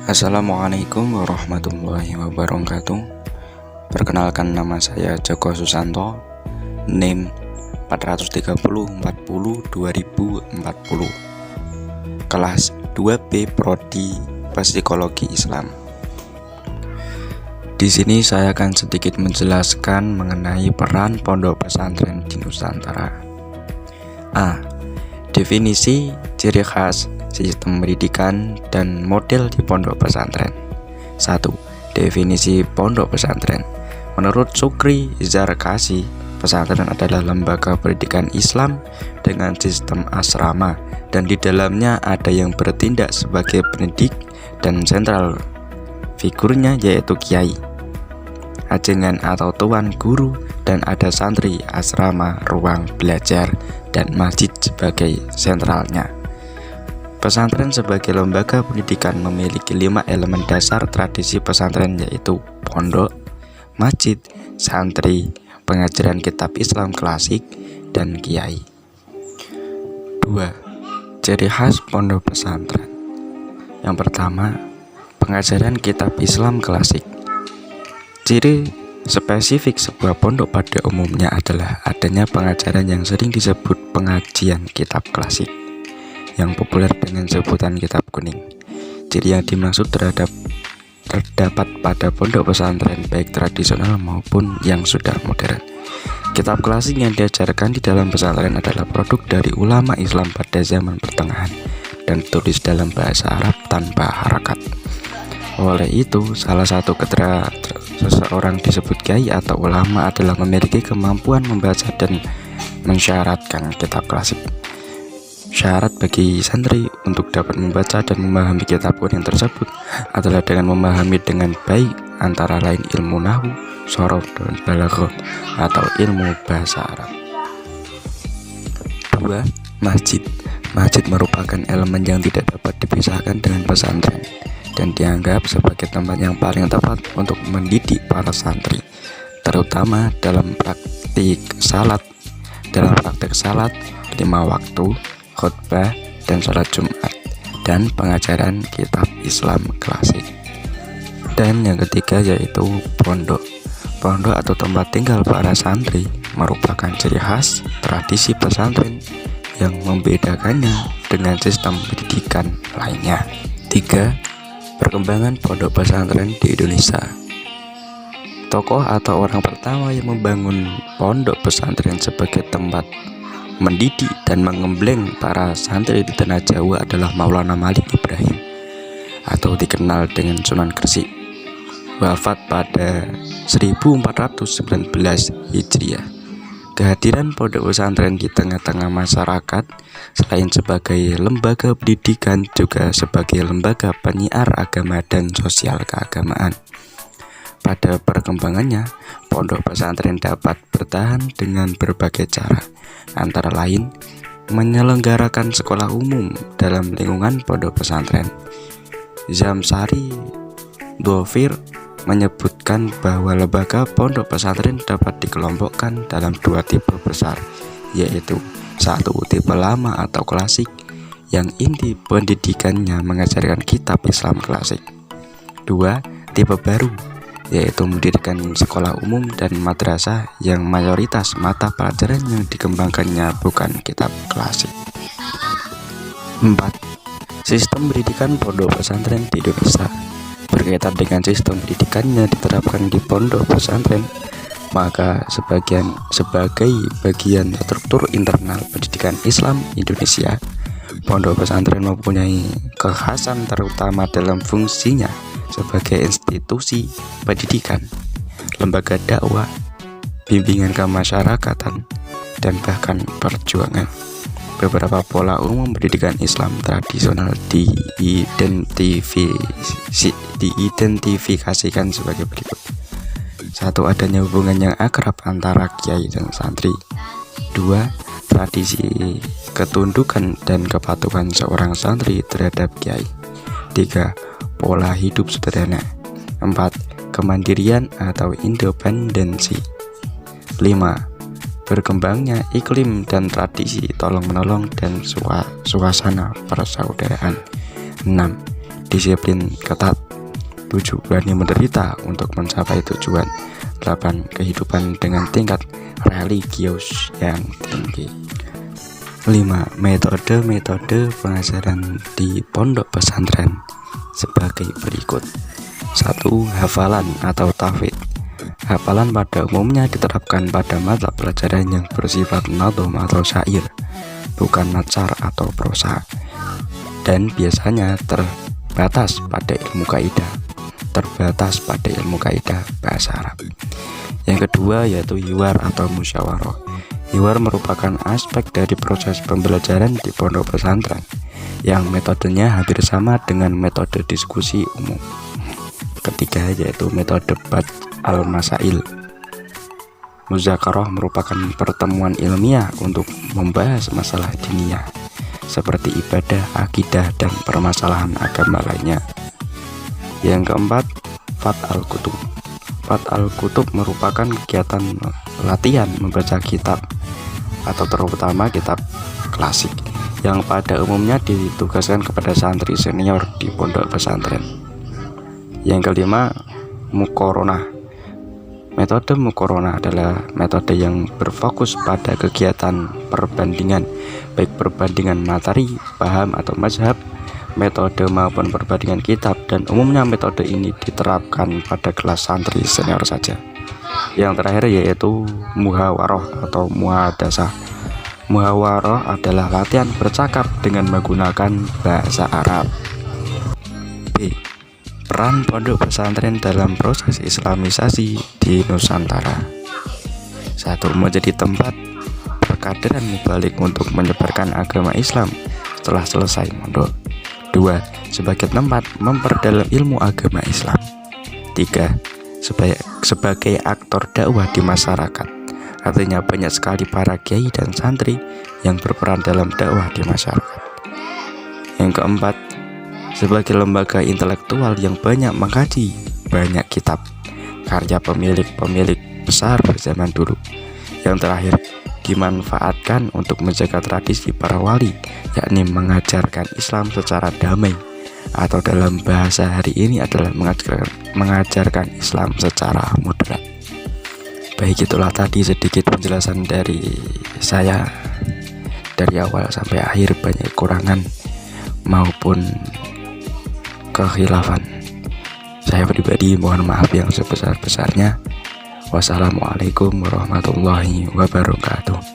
Assalamualaikum warahmatullahi wabarakatuh. Perkenalkan, nama saya Joko Susanto, NIM 43040-2040, kelas 2B Prodi Psikologi Islam. Di sini saya akan sedikit menjelaskan mengenai peran pondok pesantren di Nusantara. A. Definisi, ciri khas, sistem pendidikan, dan model di pondok pesantren. 1. Definisi pondok pesantren. Menurut Sukri Zarkasi, pesantren adalah lembaga pendidikan Islam dengan sistem asrama, dan di dalamnya ada yang bertindak sebagai pendidik dan sentral figurnya yaitu kiai, ajengan atau tuan guru, dan ada santri, asrama, ruang belajar, dan masjid sebagai sentralnya. Pesantren sebagai lembaga pendidikan memiliki 5 elemen dasar tradisi pesantren, yaitu pondok, masjid, santri, pengajaran kitab Islam klasik, dan kiai. 2. Ciri khas pondok pesantren. Yang pertama, pengajaran kitab Islam klasik. Ciri spesifik sebuah pondok pada umumnya adalah adanya pengajaran yang sering disebut pengajian kitab klasik, yang populer dengan sebutan kitab kuning. Ciri yang dimaksud terdapat pada pondok pesantren baik tradisional maupun yang sudah modern. Kitab klasik yang diajarkan di dalam pesantren adalah produk dari ulama Islam pada zaman pertengahan dan tulis dalam bahasa Arab tanpa harakat. Oleh itu, salah satu kriteria seseorang disebut kiai atau ulama adalah memiliki kemampuan membaca dan mensyaratkan kitab klasik. Syarat bagi santri untuk dapat membaca dan memahami kitab kuning tersebut adalah dengan memahami dengan baik antara lain ilmu nahwu, shorof, dan balaghah atau ilmu bahasa Arab. 2. Masjid. Masjid merupakan elemen yang tidak dapat dipisahkan dengan pesantren dan dianggap sebagai tempat yang paling tepat untuk mendidik para santri, terutama dalam praktik salat, 5 waktu, khutbah, dan sholat Jumat, dan pengajaran kitab Islam klasik. Dan yang ketiga yaitu pondok. Pondok atau tempat tinggal para santri merupakan ciri khas tradisi pesantren yang membedakannya dengan sistem pendidikan lainnya. 3. Perkembangan pondok pesantren di Indonesia. Tokoh atau orang pertama yang membangun pondok pesantren sebagai tempat mendidik dan mengembleng para santri di tanah Jawa adalah Maulana Malik Ibrahim atau dikenal dengan Sunan Gresik, wafat pada 1419 Hijriah. Kehadiran pondok pesantren di tengah-tengah masyarakat selain sebagai lembaga pendidikan juga sebagai lembaga penyiar agama dan sosial keagamaan. Pada perkembangannya, pondok pesantren dapat bertahan dengan berbagai cara, antara lain menyelenggarakan sekolah umum dalam lingkungan pondok pesantren. Zamsari Dhofir menyebutkan bahwa lembaga pondok pesantren dapat dikelompokkan dalam 2 tipe besar, yaitu 1. Tipe lama atau klasik yang inti pendidikannya mengajarkan kitab Islam klasik. 2. Tipe baru, yaitu mendirikan sekolah umum dan madrasah yang mayoritas mata pelajaran yang dikembangkannya bukan kitab klasik. 4. Sistem pendidikan pondok pesantren di Indonesia. Berkaitan dengan sistem pendidikan yang diterapkan di pondok pesantren, maka sebagai bagian struktur internal pendidikan Islam Indonesia, pondok pesantren mempunyai kekhasan terutama dalam fungsinya sebagai institusi pendidikan, lembaga dakwah, bimbingan kemasyarakatan, dan bahkan perjuangan. Beberapa pola umum pendidikan Islam tradisional diidentifikasikan sebagai berikut. 1. Adanya hubungan yang akrab antara kiai dan santri. 2. Tradisi ketundukan dan kepatuhan seorang santri terhadap kiai. 3. Pola hidup sederhana. 4. Kemandirian atau independensi. 5. Berkembangnya iklim dan tradisi tolong-menolong dan suasana persaudaraan. 6. disiplin ketat. 7. Berani menderita untuk mencapai tujuan. 8. Kehidupan dengan tingkat religius yang tinggi. 5. Metode pengajaran di pondok pesantren sebagai berikut. 1. Hafalan atau tahfidz. Hafalan pada umumnya diterapkan pada mata pelajaran yang bersifat nadhum atau syair, bukan natsar atau prosa, dan biasanya terbatas pada ilmu kaidah bahasa Arab. Yang kedua yaitu hiwar atau musyawarah. Hiwar merupakan aspek dari proses pembelajaran di pondok pesantren yang metodenya hampir sama dengan metode diskusi umum. Ketiga yaitu metode bad al-masail. Muzakarah merupakan pertemuan ilmiah untuk membahas masalah diniyah seperti ibadah, akidah, dan permasalahan agama lainnya. Yang keempat, Fat al-Kutub. Fat al-Kutub merupakan kegiatan latihan membaca kitab atau terutama kitab klasik yang pada umumnya ditugaskan kepada santri senior di pondok pesantren. Yang kelima, muqaronah. Metode muqaronah adalah metode yang berfokus pada kegiatan perbandingan, baik perbandingan materi, paham atau mazhab, metode maupun perbandingan kitab, dan umumnya metode ini diterapkan pada kelas santri senior saja. Yang terakhir yaitu muhawarah atau muhadasah. Muhawarah adalah latihan bercakap dengan menggunakan bahasa Arab. B. Peran pondok pesantren dalam proses islamisasi di Nusantara. 1. Menjadi tempat perkaderan mubalik untuk menyebarkan agama Islam setelah selesai mondok. 2. Sebagai tempat memperdalam ilmu agama Islam. 3. Sebagai aktor dakwah di masyarakat. Artinya banyak sekali para kiai dan santri yang berperan dalam dakwah di masyarakat. Yang keempat, sebagai lembaga intelektual yang banyak mengkaji banyak kitab karya pemilik besar zaman dulu. Yang terakhir, dimanfaatkan untuk menjaga tradisi para wali, yakni mengajarkan Islam secara damai, atau dalam bahasa hari ini adalah mengajarkan Islam secara moderat. Baik, itulah tadi sedikit penjelasan dari saya dari awal sampai akhir, banyak kekurangan maupun kekhilafan. Saya pribadi mohon maaf yang sebesar-besarnya. Wassalamualaikum warahmatullahi wabarakatuh.